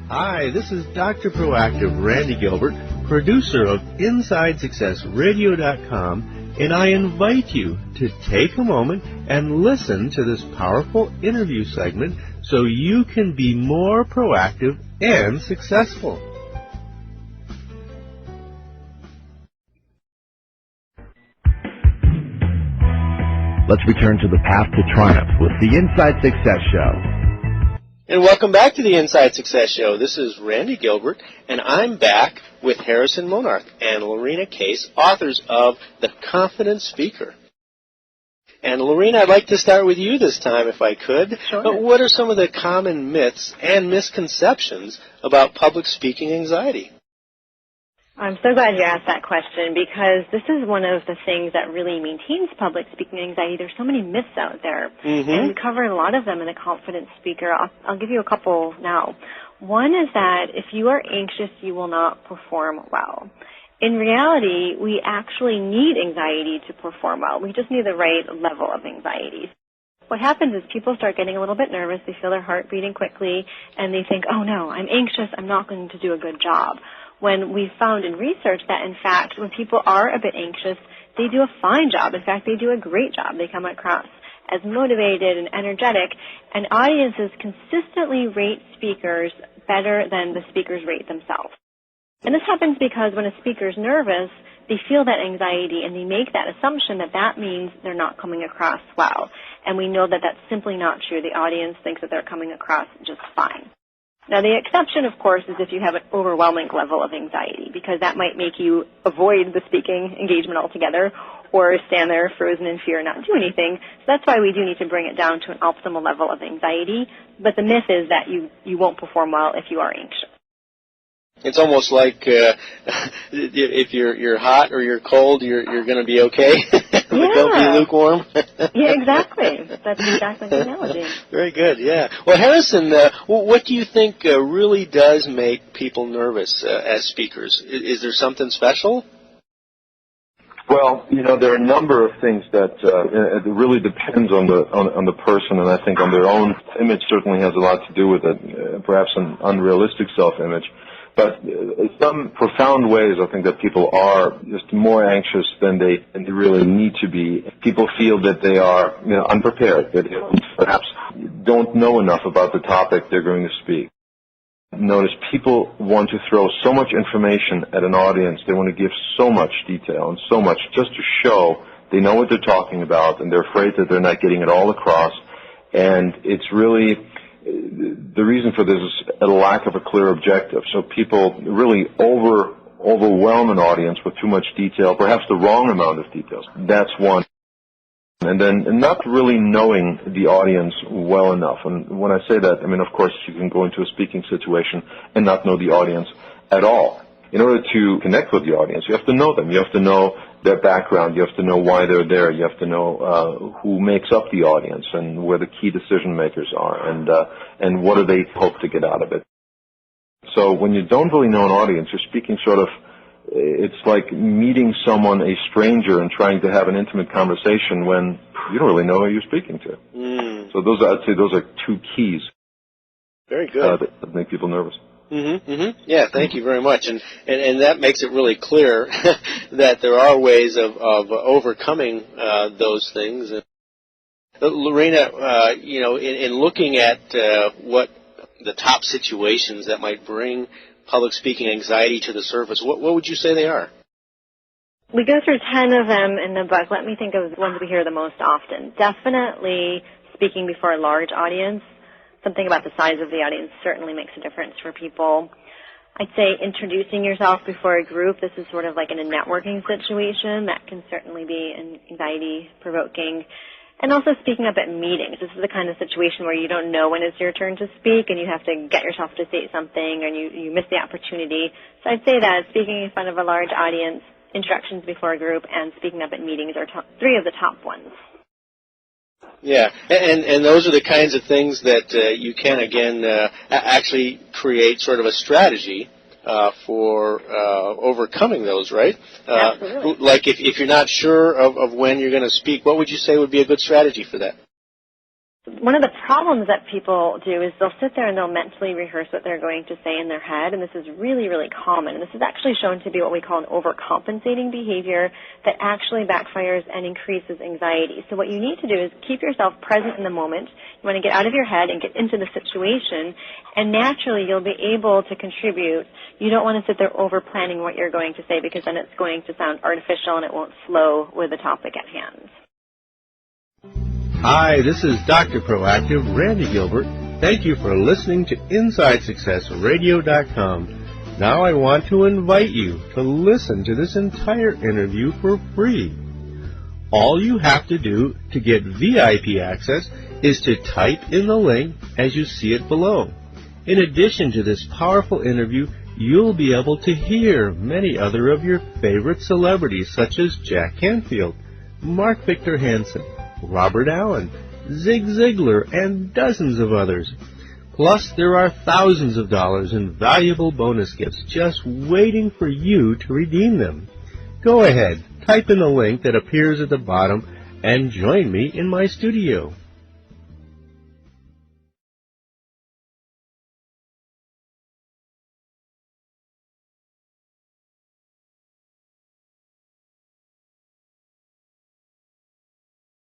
Hi, this is DrProactive Randy Gilbert, producer of InsideSuccessRadio.com, and I invite you to take a moment and listen to this powerful interview segment so you can be more proactive and successful. Let's return to the path to triumph with the Inside Success Show. And welcome back to the Inside Success Show. This is Randy Gilbert, and I'm back with Harrison Monarth and Larina Kase, authors of The Confident Speaker. And Larina, I'd like to start with you this time, if I could. Sure. But what are some of the common myths and misconceptions about public speaking anxiety? I'm so glad you asked that question, because this is one of the things that really maintains public speaking anxiety. There's so many myths out there, and we cover a lot of them in The Confident Speaker. I'll give you a couple now. One is that if you are anxious, you will not perform well. In reality, we actually need anxiety to perform well. We just need the right level of anxiety. What happens is people start getting a little bit nervous. They feel their heart beating quickly, and they think, oh no, I'm anxious, I'm not going to do a good job. When we found in research that, in fact, when people are a bit anxious, they do a fine job. In fact, they do a great job. They come across as motivated and energetic, and audiences consistently rate speakers better than the speakers rate themselves. And this happens because when a speaker's nervous, they feel that anxiety, and they make that assumption that that means they're not coming across well. And we know that that's simply not true. The audience thinks that they're coming across just fine. Now, the exception, of course, is if you have an overwhelming level of anxiety, because that might make you avoid the speaking engagement altogether or stand there frozen in fear and not do anything. So that's why we do need to bring it down to an optimal level of anxiety. But the myth is that you won't perform well if you are anxious. It's almost like if you're hot or you're cold, you're going to be okay. But don't be lukewarm. Yeah, exactly. That's exactly the analogy. Very good, yeah. Well, Harrison, what do you think really does make people nervous as speakers? Is there something special? Well, there are a number of things that it really depends on the person, and I think on their own image certainly has a lot to do with it, perhaps an unrealistic self-image. But in some profound ways, I think that people are just more anxious than they really need to be. People feel that they are unprepared, that they perhaps don't know enough about the topic they're going to speak. Notice people want to throw so much information at an audience. They want to give so much detail and so much just to show they know what they're talking about, and they're afraid that they're not getting it all across. And it's really... the reason for this is a lack of a clear objective. So people really overwhelm an audience with too much detail, perhaps the wrong amount of details. That's one. And then not really knowing the audience well enough. And when I say that, I mean, of course, you can go into a speaking situation and not know the audience at all. In order to connect with the audience, you have to know them. You have to know their background. You have to know why they're there. You have to know who makes up the audience and where the key decision makers are, and what do they hope to get out of it. So when you don't really know an audience, you're speaking sort of, it's like meeting someone, a stranger, and trying to have an intimate conversation when you don't really know who you're speaking to. So I'd say those are two keys. Very good. That make people nervous. Yeah, thank you very much, and that makes it really clear that there are ways of overcoming those things. Larina, in looking at what the top situations that might bring public speaking anxiety to the surface, what would you say they are? We go through 10 of them in the book. Let me think of the ones we hear the most often. Definitely speaking before a large audience. Something about the size of the audience certainly makes a difference for people. I'd say introducing yourself before a group. This is sort of like in a networking situation. That can certainly be anxiety-provoking. And also speaking up at meetings. This is the kind of situation where you don't know when it's your turn to speak, and you have to get yourself to say something, and you miss the opportunity. So I'd say that speaking in front of a large audience, introductions before a group, and speaking up at meetings are three of the top ones. Yeah, and those are the kinds of things that you can, again, actually create sort of a strategy for overcoming those, right? Absolutely. Like if you're not sure of when you're going to speak, what would you say would be a good strategy for that? One of the problems that people do is they'll sit there and they'll mentally rehearse what they're going to say in their head, and this is really, really common. And this is actually shown to be what we call an overcompensating behavior that actually backfires and increases anxiety. So what you need to do is keep yourself present in the moment. You want to get out of your head and get into the situation, and naturally you'll be able to contribute. You don't want to sit there over-planning what you're going to say, because then it's going to sound artificial and it won't flow with the topic at hand. Hi, this is DrProactive Randy Gilbert. Thank you for listening to InsideSuccessRadio.com. Now I want to invite you to listen to this entire interview for free. All you have to do to get VIP access is to type in the link as you see it below. In addition to this powerful interview, you'll be able to hear many other of your favorite celebrities, such as Jack Canfield, Mark Victor Hansen, Robert Allen, Zig Ziglar, and dozens of others. Plus, there are thousands of dollars in valuable bonus gifts just waiting for you to redeem them. Go ahead, type in the link that appears at the bottom and join me in my studio.